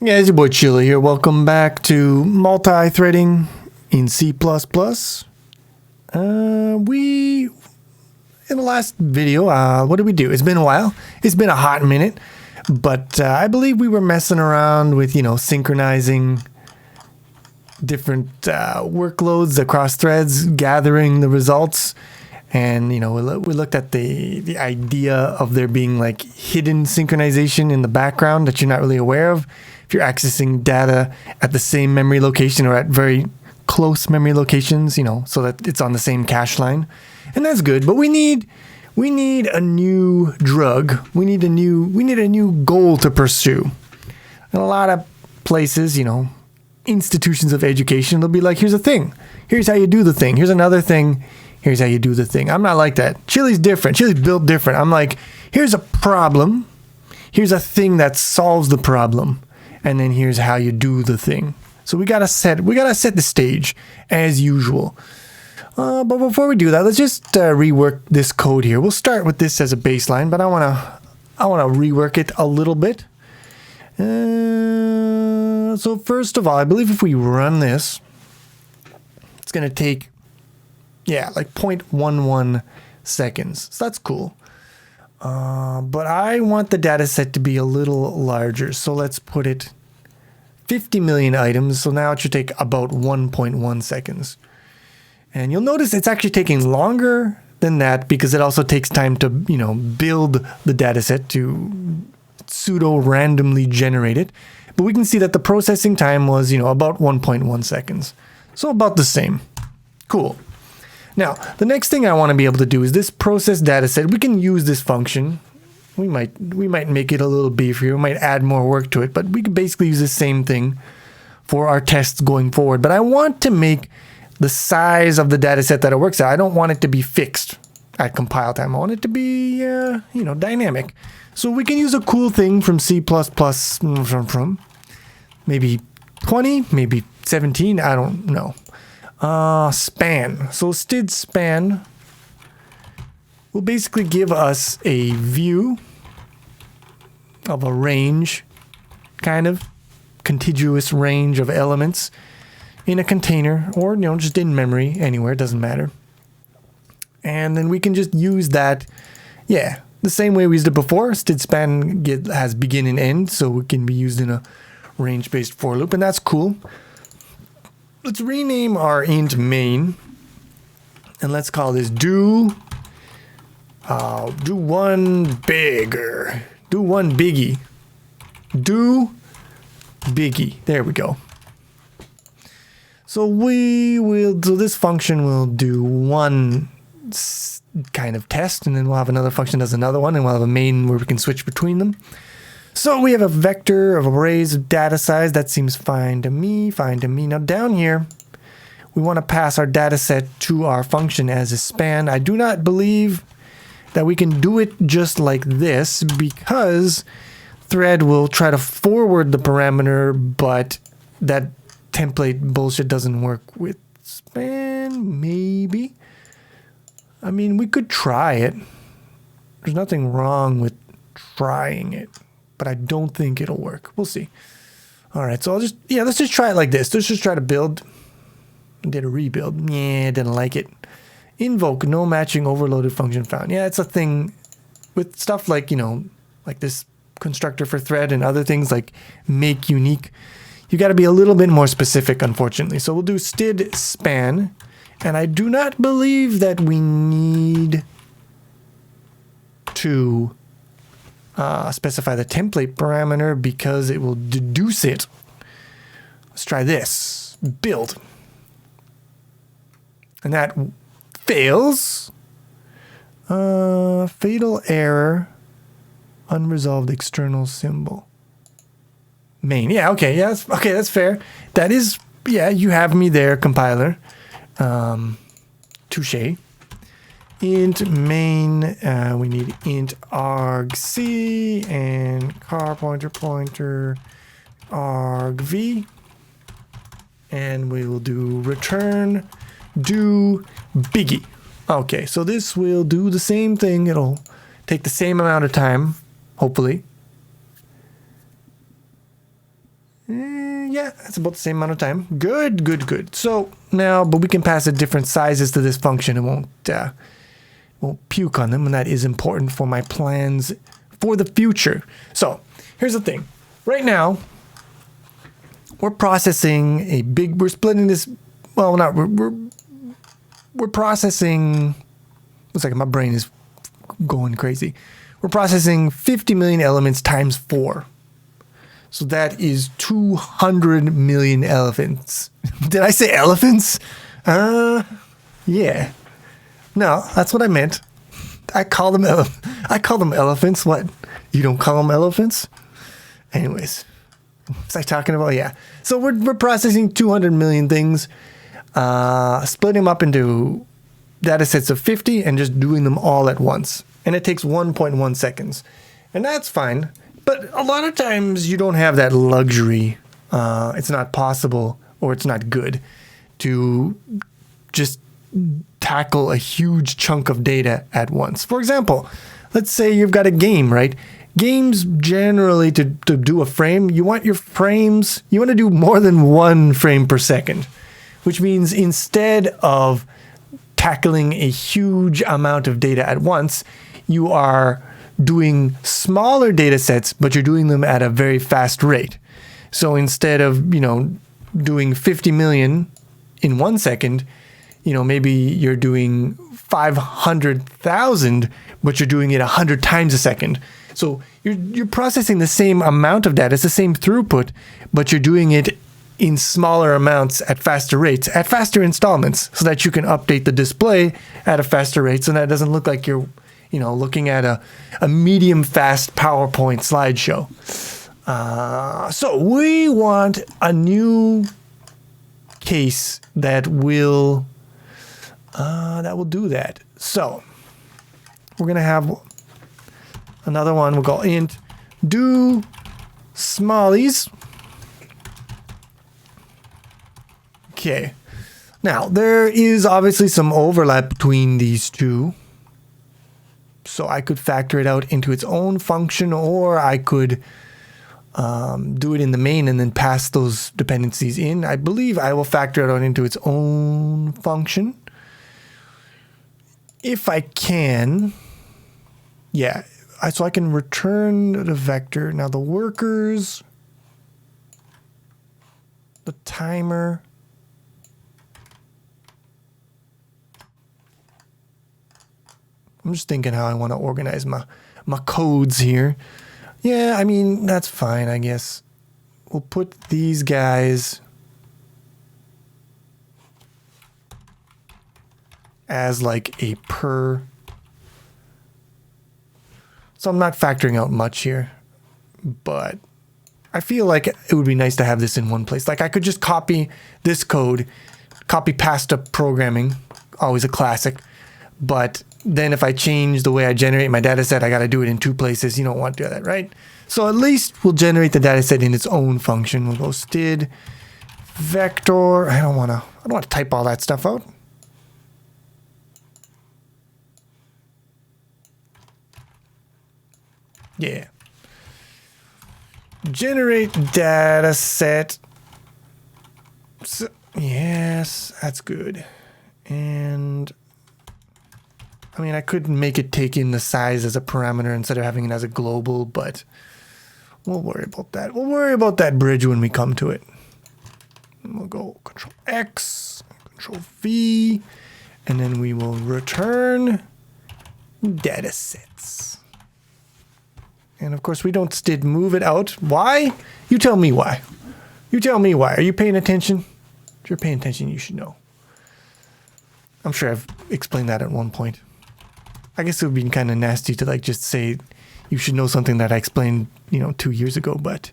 Yeah, it's your boy Chilla here. Welcome back to multi-threading in C++. In the last video, what did we do? It's been a while. It's been a hot minute, but I believe we were messing around with, synchronizing different workloads across threads, gathering the results. And, we looked at the idea of there being like hidden synchronization in the background that you're not really aware of if you're accessing data at the same memory location or at very close memory locations, so that it's on the same cache line. And that's good, but we need a new drug. We need a new goal to pursue. And a lot of places, institutions of education, they'll be like, here's a thing. Here's how you do the thing. Here's another thing. Here's how you do the thing. I'm not like that. Chili's different. Chili's built different. I'm like, here's a problem. Here's a thing that solves the problem. And then here's how you do the thing. So we gotta set the stage as usual. But before we do that, let's just rework this code here. We'll start with this as a baseline, but I wanna rework it a little bit. So first of all, I believe if we run this, it's gonna take like 0.11 seconds. So that's cool. But I want the data set to be a little larger. So let's put it 50 million items. So now it should take about 1.1 seconds. And you'll notice it's actually taking longer than that because it also takes time to, build the data set, to pseudo randomly generate it. But we can see that the processing time was, about 1.1 seconds. So about the same. Cool. Now, the next thing I want to be able to do is this process data set. We can use this function. We might make it a little beefier. We might add more work to it, but we can basically use the same thing for our tests going forward. But I want to make the size of the data set that it works at. I don't want it to be fixed at compile time. I want it to be, dynamic. So we can use a cool thing from C++, from maybe 20, maybe 17. I don't know. Span. So std span will basically give us a view of a range, kind of contiguous range of elements in a container or, just in memory anywhere. It doesn't matter. And then we can just use that. Yeah. The same way we used it before. Std span has begin and end. So it can be used in a range-based for loop. And that's cool. Let's rename our int main, and let's call this do one bigger, do one biggie, do biggie. There we go. So this function will do one kind of test, and then we'll have another function that does another one, and we'll have a main where we can switch between them. So we have a vector of arrays of data size. That seems fine to me, Now down here, we want to pass our data set to our function as a span. I do not believe that we can do it just like this because thread will try to forward the parameter, but that template bullshit doesn't work with span, maybe. I mean, we could try it. There's nothing wrong with trying it. But I don't think it'll work. We'll see. All right, so let's just try it like this. Let's just try to build. Did a rebuild. Yeah, didn't like it. Invoke no matching overloaded function found. Yeah, it's a thing with stuff like, like this constructor for thread and other things like make unique. You got to be a little bit more specific, unfortunately. So we'll do std span. And I do not believe that we need to specify the template parameter because it will deduce it. Let's try this. Build. And that fails. Fatal error. Unresolved external symbol. Main. Yeah, okay. Yeah, that's fair. That is, you have me there, compiler. Touche. Int main, we need int argc and car pointer argv, and we will do return do biggie. Okay, so this will do the same thing. It'll take the same amount of time, hopefully. Yeah, that's about the same amount of time. Good, good, good. So now, but we can pass it different sizes to this function. It won't puke on them, and that is important for my plans for the future. So here's the thing. Right now, we're processing we're splitting this. Well, not we're processing. Looks like my brain is going crazy. We're processing 50 million elements times 4. So that is 200 million elephants. Did I say elephants? Yeah. No, that's what I meant. I call them elephants. What? You don't call them elephants? Anyways, was I talking about? Yeah. So we're processing 200 million things, splitting them up into data sets of 50 and just doing them all at once. And it takes 1.1 seconds. And that's fine. But a lot of times you don't have that luxury. It's not possible, or it's not good to just tackle a huge chunk of data at once. For example, let's say you've got a game, right? Games generally, to do a frame, you want to do more than 1 frame per second, which means instead of tackling a huge amount of data at once, you are doing smaller data sets, but you're doing them at a very fast rate. So instead of, doing 50 million in 1 second, maybe you're doing 500,000, but you're doing it 100 times a second. So you're processing the same amount of data, it's the same throughput, but you're doing it in smaller amounts at faster rates, at faster installments, so that you can update the display at a faster rate, so that it doesn't look like you're looking at a medium fast PowerPoint slideshow. So we want a new case that will do that. So we're going to have another one. We'll call int do smallies. Okay. Now, there is obviously some overlap between these two. So I could factor it out into its own function, or I could do it in the main and then pass those dependencies in. I believe I will factor it out into its own function. If I can, yeah. So I can return the vector. Now the workers, the timer, I'm just thinking how I want to organize my codes here. Yeah, I mean, that's fine, I guess. We'll put these guys as like a per. So I'm not factoring out much here, but I feel like it would be nice to have this in one place. Like I could just copy this code, copy pasta programming, always a classic, but then if I change the way I generate my data set, I got to do it in 2 places. You don't want to do that, right? So at least we'll generate the data set in its own function. We'll go std vector. I don't want to type all that stuff out. Yeah. Generate data set. So, yes, that's good. And I mean, I could make it take in the size as a parameter instead of having it as a global, but we'll worry about that. We'll worry about that bridge when we come to it. And we'll go Control X, Control V, and then we will return data sets. And of course, we don't std move it out. Why? You tell me why. You tell me why. Are you paying attention? If you're paying attention, you should know. I'm sure I've explained that at one point. I guess it would be kind of nasty to like just say you should know something that I explained, 2 years ago. But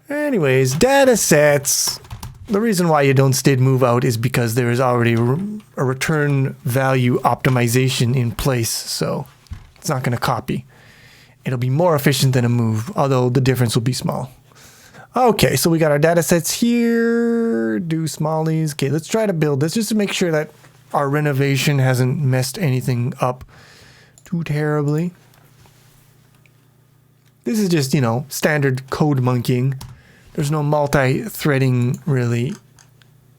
anyways, data sets. The reason why you don't std move out is because there is already a return value optimization in place. So it's not going to copy. It'll be more efficient than a move, although the difference will be small. Okay, so we got our data sets here. Do smallies. Okay, let's try to build this just to make sure that our renovation hasn't messed anything up too terribly. This is just, standard code monkeying. There's no multi-threading really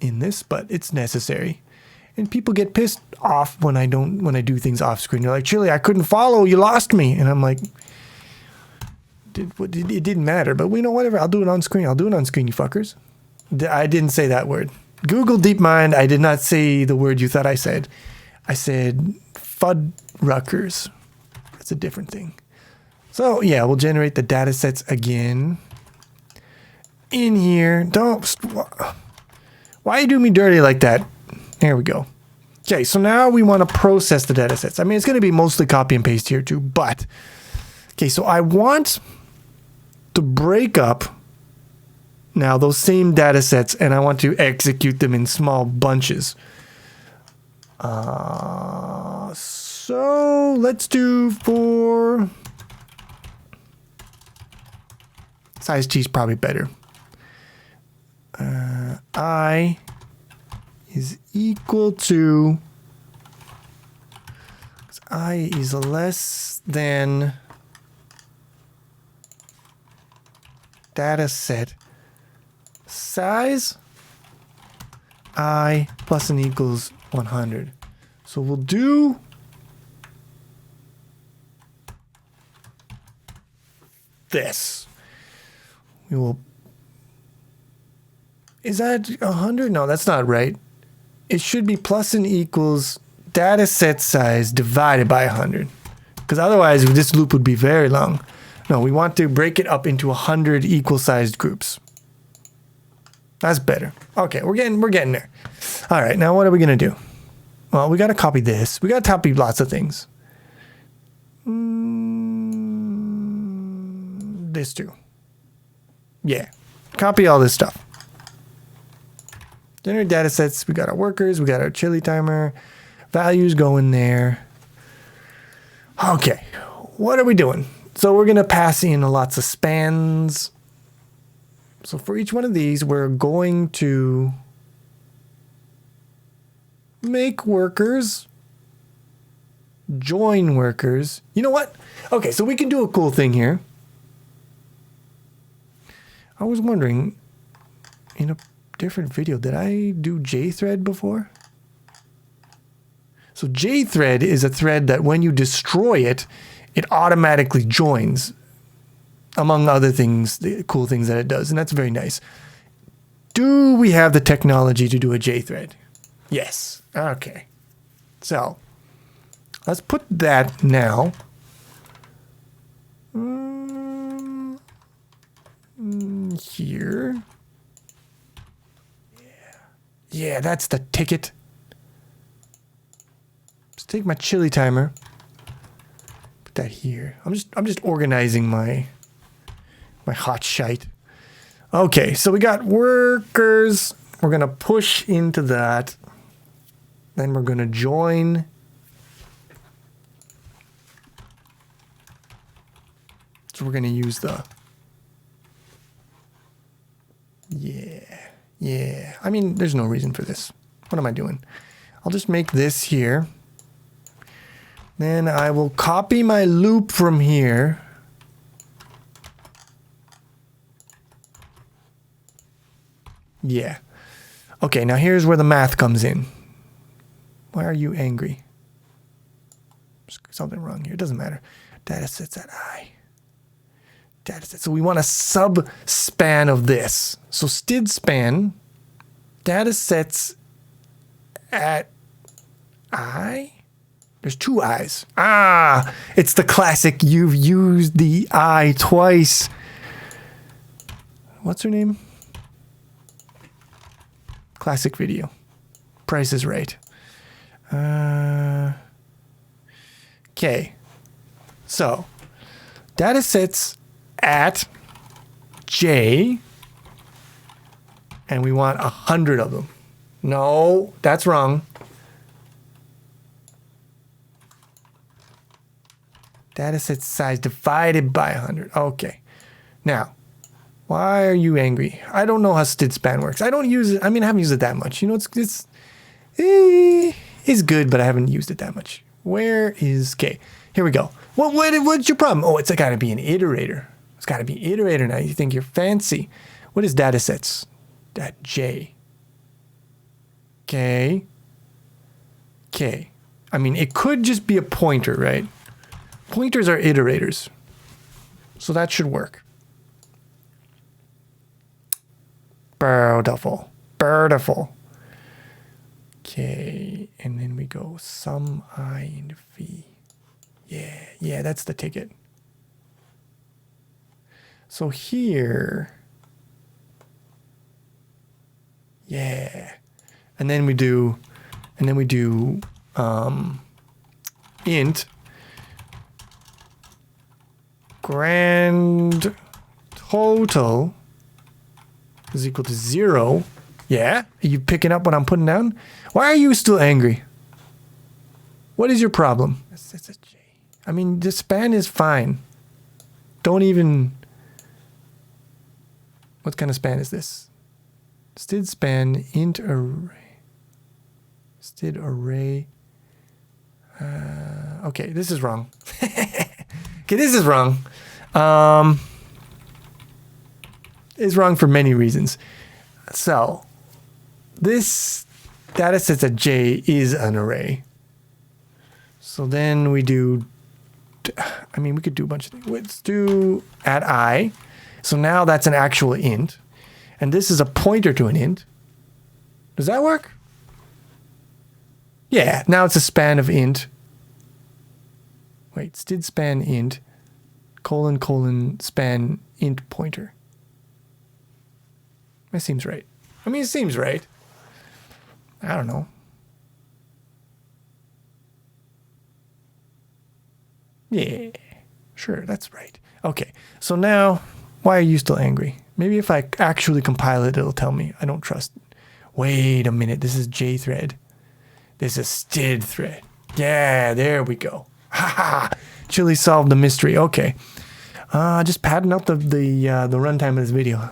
in this, but it's necessary. And people get pissed off when I do things off screen. They're like, Chili, I couldn't follow, you lost me. And I'm like, it didn't matter, but we know, whatever, I'll do it on screen. I'll do it on screen, you fuckers. I didn't say that word. Google DeepMind, I did not say the word you thought I said. I said Fuddruckers. That's a different thing. So yeah, we'll generate the data sets again. In here, why you do me dirty like that? There we go. Okay, so now we want to process the data sets. I mean, it's going to be mostly copy and paste here too, but okay, so I want to break up now those same data sets and I want to execute them in small bunches. So let's do for size T is probably better. I is equal to, I is less than data set size I plus and equals 100. So we'll do this. We will, is that 100? No, that's not right. It should be plus and equals data set size divided by 100. Because otherwise this loop would be very long. No, we want to break it up into 100 equal sized groups. That's better. Okay, we're getting there. All right, now what are we gonna do? Well, we gotta copy this. We gotta copy lots of things. This too. Yeah, copy all this stuff. Generate data sets. We got our workers. We got our chili timer. Values go in there. Okay, what are we doing? So we're gonna pass in lots of spans. So for each one of these, we're going to make workers, join workers. You know what? Okay, so we can do a cool thing here. I was wondering, in a different video, did I do JThread before? So JThread is a thread that when you destroy it, it automatically joins, among other things, the cool things that it does, and that's very nice. Do we have the technology to do a JThread? Yes. Okay. So let's put that now. Here. Yeah, that's the ticket. Let's take my chili timer. Put that here. I'm just organizing my hot shite. Okay, so we got workers. We're gonna push into that. Then we're gonna join. So we're gonna use the, yeah. I mean, there's no reason for this. What am I doing? I'll just make this here. Then I will copy my loop from here. Yeah. Okay, now here's where the math comes in. Why are you angry? Something wrong here. It doesn't matter. Data sets at I. Data set. So we want a sub-span of this. So std span, data sets at I. There's two I's. Ah, it's the classic. You've used the I twice. What's her name? Classic video. Price is Right. Okay. So, data sets at J, and we want 100 of them. No, that's wrong. Data set size divided by 100. Okay. Now, why are you angry? I don't know how std span works. I don't use it. I mean, I haven't used it that much. You know, it's good, but I haven't used it that much. Where is, okay, here we go. What's your problem? Oh, it's got to be an iterator. It's got to be iterator now. You think you're fancy. What is datasets? Dat J. Okay. Okay. I mean, it could just be a pointer, right? Pointers are iterators. So that should work. Beautiful. Beautiful. Okay. And then we go sum I into phi. Yeah. Yeah, that's the ticket. So here. Yeah. And then we do int grand total is equal to 0. Yeah? Are you picking up what I'm putting down? Why are you still angry? What is your problem? That's a J. I mean, the span is fine. Don't even... What kind of span is this? Std span int array. Std array. Okay, this is wrong. Okay, this is wrong. It's wrong for many reasons. So, this dataset at J is an array. So then we do, I mean, we could do a bunch of things. Let's do at I. So now that's an actual int. And this is a pointer to an int. Does that work? Yeah, now it's a span of int. Wait, std span int, colon, span int pointer. That seems right. I mean, it seems right. I don't know. Yeah, sure, that's right. Okay, so now, why are you still angry? Maybe if I actually compile it, it'll tell me. I don't trust it. Wait a minute, this is JThread. This is std thread. Yeah, there we go. Ha! Chili solved the mystery. Okay. Just padding out the runtime of this video.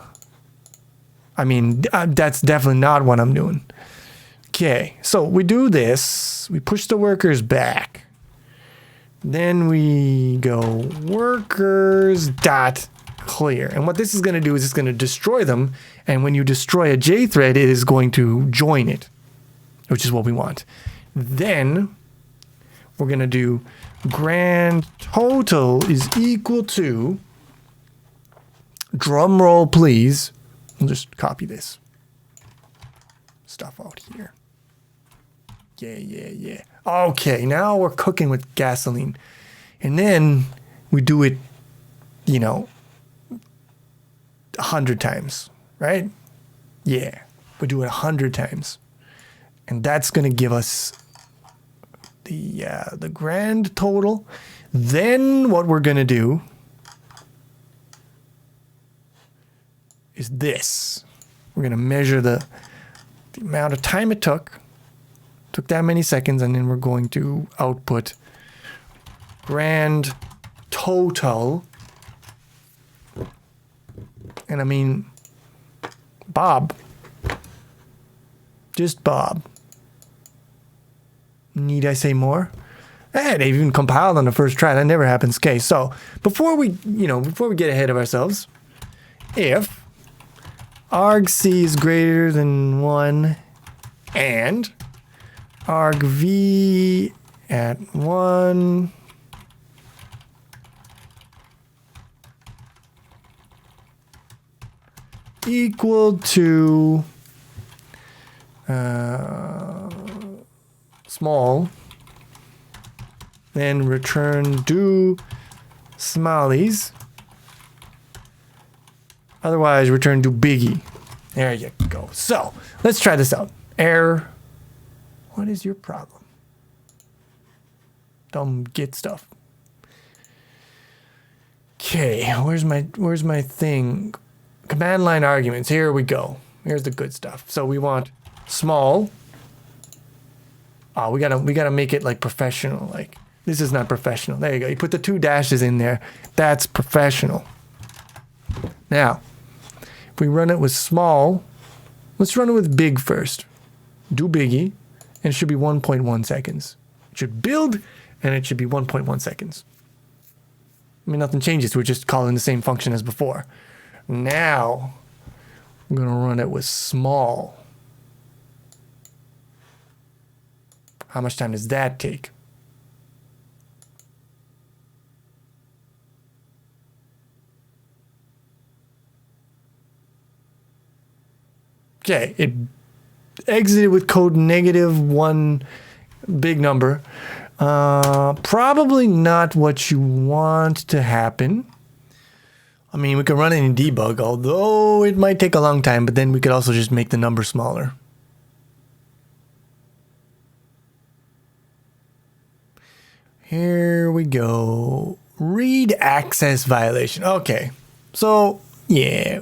I mean, that's definitely not what I'm doing. Okay, so we do this. We push the workers back. Then we go workers dot clear. And what this is going to do is it's going to destroy them. And when you destroy a JThread, it is going to join it, which is what we want. Then we're going to do grand total is equal to, drum roll please. We'll just copy this stuff out here. Yeah. Okay, now we're cooking with gasoline. And then we do it, 100 times, right? Yeah, we do it 100 times. And that's going to give us the grand total. Then what we're going to do is this. We're going to measure the amount of time it took that many seconds, and then we're going to output grand total. And I mean, Bob. Just Bob. Need I say more? They even compiled on the first try. That never happens. Okay, so before we get ahead of ourselves, if argc is greater than 1 and argv at 1 equal to small, then return do smallies. Otherwise, return do biggie. There you go. So let's try this out. Error. What is your problem? Dumb git stuff. Okay, where's my thing? Command line arguments. Here we go. Here's the good stuff. So we want small. Oh, we gotta make it like professional. Like this is not professional. There you go. You put the 2 dashes in there. That's professional. Now, if we run it with small, let's run it with big first. Do biggie, and it should be 1.1 seconds. It should build, and it should be 1.1 seconds. I mean, nothing changes. We're just calling the same function as before. Now, I'm going to run it with small. How much time does that take? Okay, it exited with code -1 big number. Probably not what you want to happen. I mean, we can run it in debug, although it might take a long time, but then we could also just make the number smaller. Here we go. Read access violation. Okay, so yeah.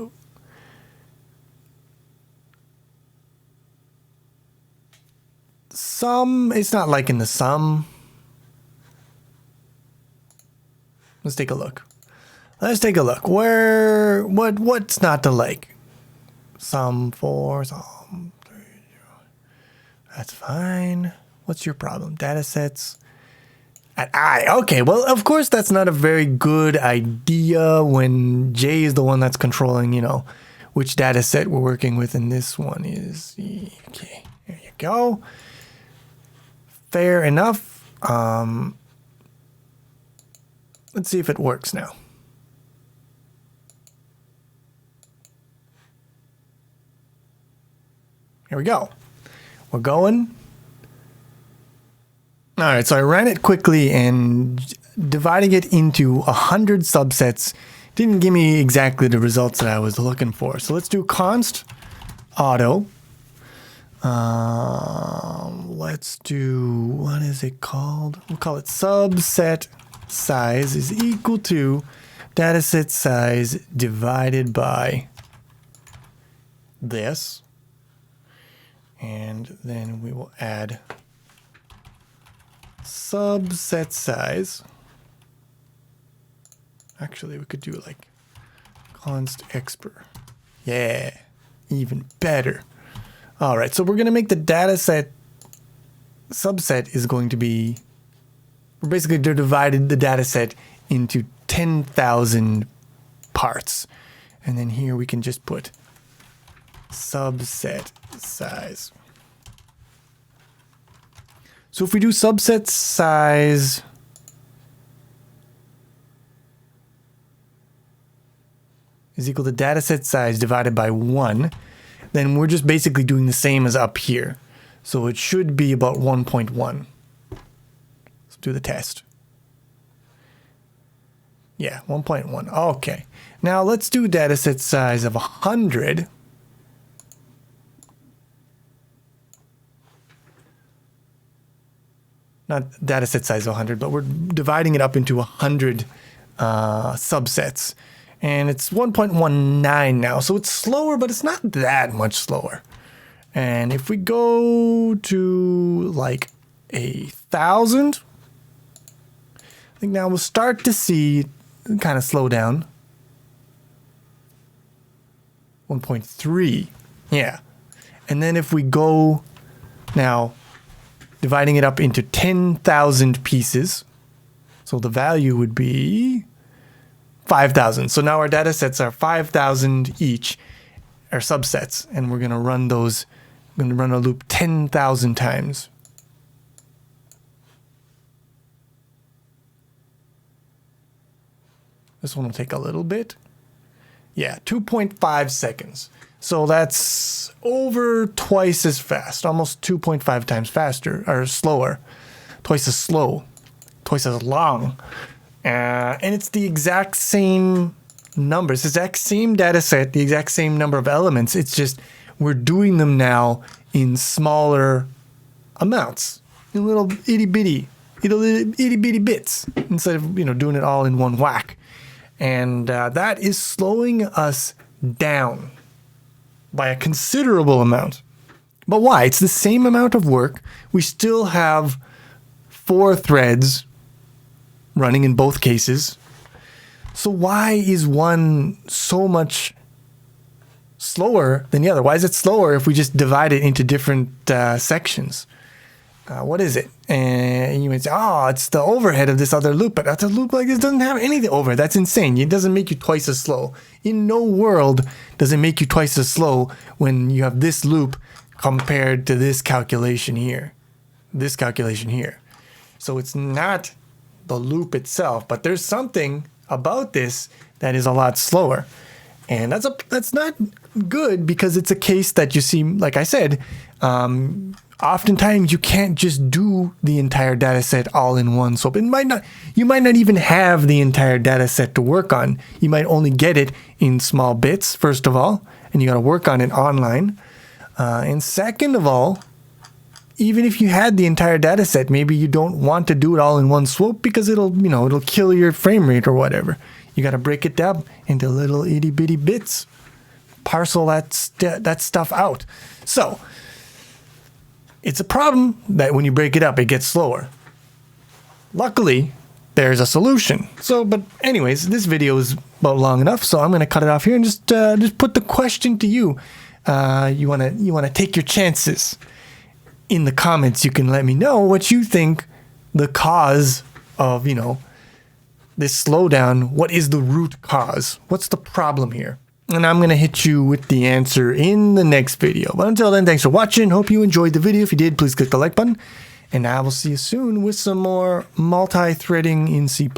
It's not like in the sum. Let's take a look. Let's take a look. What's not to like? Sum 4, sum 3. That's fine. What's your problem? Data sets at I. Okay, well, of course, that's not a very good idea when J is the one that's controlling, you know, which data set we're working with. And this one is, okay, there you go. Fair enough. Let's see if it works now. Here we go. We're going. All right, so I ran it quickly and dividing it into 100 subsets didn't give me exactly the results that I was looking for. So let's do const auto. Let's do, what is it called? We'll call it subset size is equal to dataset size divided by this. And then we will add subset size. Actually, we could do like const expr. Yeah, even better. All right, so we're going to make the dataset subset is going to be, we're basically divided the dataset into 10,000 parts. And then here we can just put subset size. So if we do subset size is equal to dataset size divided by 1, then we're just basically doing the same as up here. So it should be about 1.1. Let's do the test. Yeah, 1.1. Okay. Now let's do dataset size of 100. Not dataset size of 100, but we're dividing it up into 100 subsets. And it's 1.19 now, so it's slower, but it's not that much slower. And if we go to like 1,000, I think now we'll start to see it kind of slow down. 1.3, yeah. And then if we go now, dividing it up into 10,000 pieces, so the value would be 5,000. So now our data sets are 5,000 each, our subsets, and we're going to run those. I'm going to run a loop 10,000 times. This one will take a little bit. Yeah, 2.5 seconds. So that's over twice as fast, almost 2.5 times faster, or slower, twice as slow, twice as long. And it's the exact same numbers, the exact same data set, the exact same number of elements. It's just we're doing them now in smaller amounts, in little itty bitty bits, instead of doing it all in one whack. And that is slowing us down by a considerable amount. But why? It's the same amount of work. We still have 4 threads running in both cases. So why is one so much slower than the other? Why is it slower if we just divide it into different sections? what is it? And you might say, oh, it's the overhead of this other loop, but that's a loop like this doesn't have anything overhead. That's insane. It doesn't make you twice as slow. In no world does it make you twice as slow when you have this loop compared to this calculation here. This calculation here. So it's not the loop itself, but there's something about this that is a lot slower. And that's not good because it's a case that you see, like I said, oftentimes you can't just do the entire data set all in one SOAP. You might not even have the entire data set to work on. You might only get it in small bits, first of all, and you got to work on it online. And second of all, even if you had the entire data set, maybe you don't want to do it all in one swoop because it'll kill your frame rate or whatever. You got to break it down into little itty bitty bits, parcel that stuff out. So it's a problem that when you break it up, it gets slower. Luckily, there's a solution. But anyways, this video is about long enough, so I'm going to cut it off here and just put the question to you. You want to take your chances. In the comments, you can let me know what you think the cause of, this slowdown. What is the root cause? What's the problem here? And I'm going to hit you with the answer in the next video. But until then, thanks for watching. Hope you enjoyed the video. If you did, please click the like button. And I will see you soon with some more multi-threading in C++.